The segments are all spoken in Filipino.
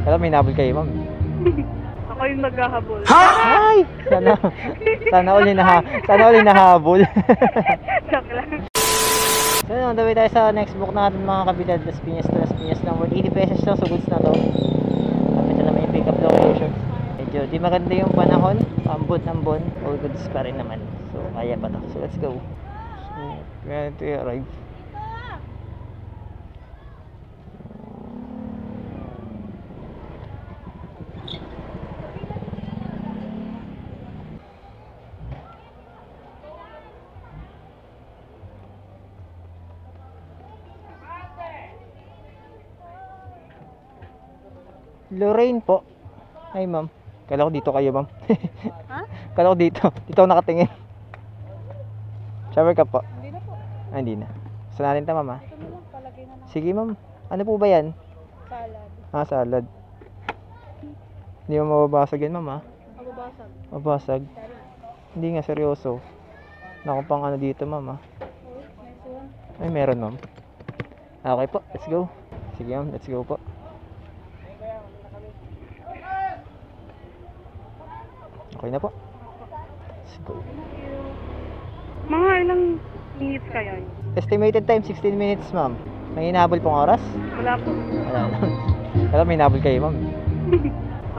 Alam, may nabol kayo, ma'am. Ako yung naghahabol. Ay! Sana all hinahabol. Joke lang. So yun, daway tayo sa next book natin mga kabilad. Las Piñas ng worth 80 pesos lang. So goods na to. Kapit na naman yung pick up location. Medyo di maganda yung panahon. Ambon. All goods pa rin naman. So kaya pa to. So let's go. So kaya ito yung arrive. Lorraine po. Ay ma'am. Kala ko dito kayo ma'am. Ha? Kala ko dito. Dito ako nakatingin. Shower ka po. Hindi na po. Ah, hindi na. Gusto natin ito ma'am ha. Ito na lang, palagay na lang. Sige ma'am. Ano po ba yan? Salad. Ah, salad. Hindi mo mababasag yan ma'am ha. Mababasag. Mabasag. Hindi nga seryoso. Naku pang ano dito ma'am ha. Oh, nice one. Ay meron ma'am. Okay po. Let's go. Sige ma'am. Let's go po. Okay na po. Let's go. Mga ilang minutes kaya yun? Estimated time 16 minutes ma'am. May hinahabol pong oras? Wala po. Wala na. Alam, may hinahabol kayo ma'am.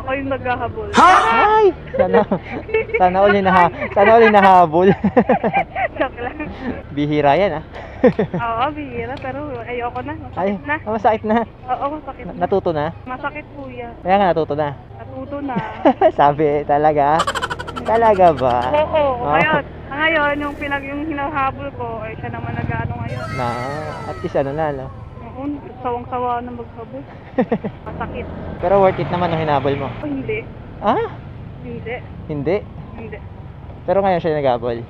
Ako yung naghahabol. Ay! Sana all hinahabol. Joke lang. Bihira yan ah. Oo, bihira. Pero ayoko na. Ay, Masakit na. masakit na. Oo, masakit na. Natuto na? Masakit po yan. Kaya nga natuto na. Natuto na. Sabi, talaga? Talaga ba? Oo. Oh. Ngayon, yung hinahabol ko, ay siya naman nag-ano ngayon. Na, at least ano na, no? Oo, sawang-sawa na maghabol. Masakit. Pero worth it naman ang hinabol mo. Oh, hindi. Ah? Hindi. Hindi? Hindi. Pero ngayon siya naghabol.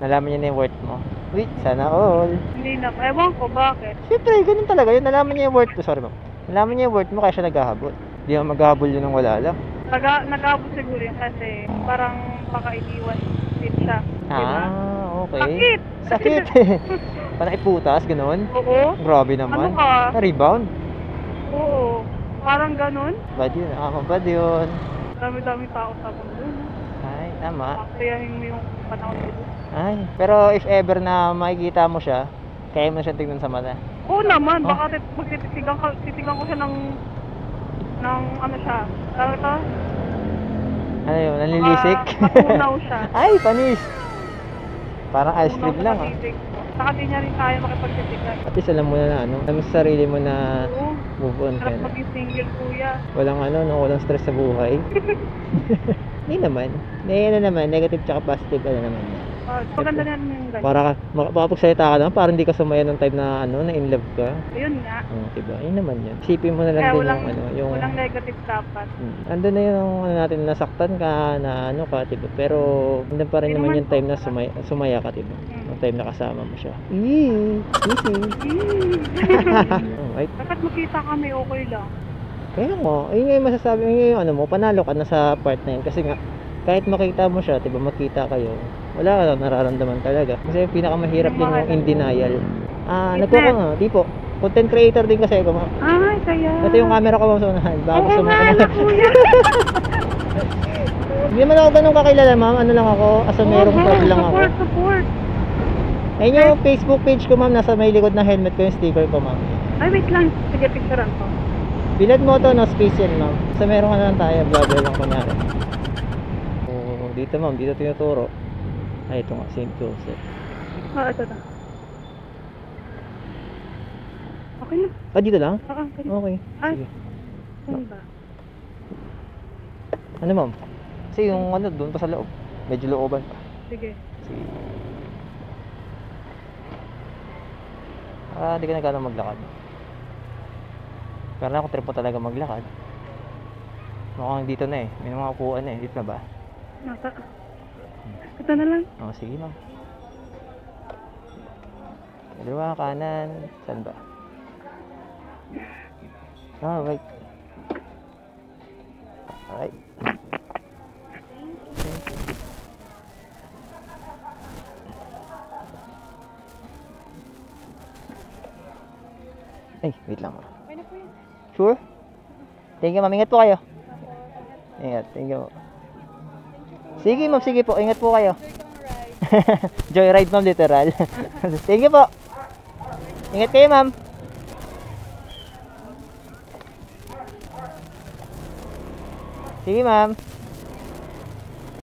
Nalaman niya na yung worth mo. Wait, sana all. Hindi na. Ewan ko, bakit? Siyempre, ganun talaga yun. Nalaman niya yung worth mo. Sorry mo. Nalaman niya yung worth mo kaya siya naghahabol. Hindi mo maghahabol yun ng wala lang. Nag-abot siguro yun kasi parang baka iniwan din siya. Diba? Ah, okay. Sakit! Sakit! Parang iputas, ganun. Oo. Grabe naman. Ano ka? Na-rebound. Oo. Parang ganun. Bad yun. Nakakabad yun. Dami-dami tao sa mundo. Ay, tama. Kakayahin mo yung panahon dito. Ay, pero if ever na makikita mo siya, kaya mo siya tignan sa mata. Oo naman. Oh. Baka titigan ko siya ng ano siya. Ano ito? Ano yun, nalilisik? Matunaw siya. Ay, panis! Parang ice cream Matunaw lang sa ah. titig. Saka di niya rin kaya makipagtitigan. At least alam mo na ano, alam mo sa sarili mo na Oo. move on ka Sarap na. maging single, kuya. Walang ano, no, walang stress sa buhay. Hindi naman. May ano naman, negative tsaka positive ano naman. Maganda na rin yung ganyan. Para makapagsalita ka naman, para hindi ka sumaya ng time na ano, na in love ka. Ayun nga. Diba? Yun naman yun. Isipin mo na lang Kaya din walang, yung ano, yung walang negative dapat. andun na yung ano natin, nasaktan ka, na ano ka, diba? Pero andun pa rin Hindi naman naman yung time na sumaya ka, diba? Yung time na kasama mo siya. Alright. Dapat makita kami, okay lang. Kaya mo, ayun nga yung masasabi, ayun nga yung ano mo, panalo ka na sa part na yun. Kasi nga, kahit makita mo siya, diba, makita kayo, wala ka lang nararamdaman talaga. Kasi yung pinakamahirap din yung in denial. Di po, content creator din kasi ako. Ay, kaya. Ito yung camera ko ma'am sa unahan. Baka gusto Oo mo nga, kuya. Hindi naman ako ganun kakilala ma'am. Ano lang ako, asa merong vlog lang ako. Support. Ayun yung Facebook page ko ma'am. Nasa may likod na helmet ko yung sticker ko ma'am. Ay, wait lang. Sige, picturean ko. Bilad mo to, no space yan ma'am. Sa meron ka lang tayo, vlogger lang kunyari. Oh, dito ma'am, dito tinuturo. Ay, ito nga, St. Joseph. Ito na. Okay na. Ah, dito lang? Oo, okay. Okay. Ay, Sige. saan ba? Ano ma'am? Kasi yung ano, doon pa sa loob. Medyo looban pa. Sige. Sige. Di ka na gano'ng maglakad. Pero ako trip mo talaga maglakad. Mukhang dito na eh. May mga upuan na eh. Dito na ba? Nasa. Ito na lang. Oh, sige ma'am. Kaliwa, kanan. Saan ba? Ah, right. Alright. Ay, wait lang. Okay na po yun. Sure? Thank you, ma'am. Ingat po kayo. Ingat. Thank you. Sige, ma'am. Sige po. Ingat po kayo. Joyride, ma'am. Literal. Thank you po. Ingat kayo, ma'am. Sige, ma'am.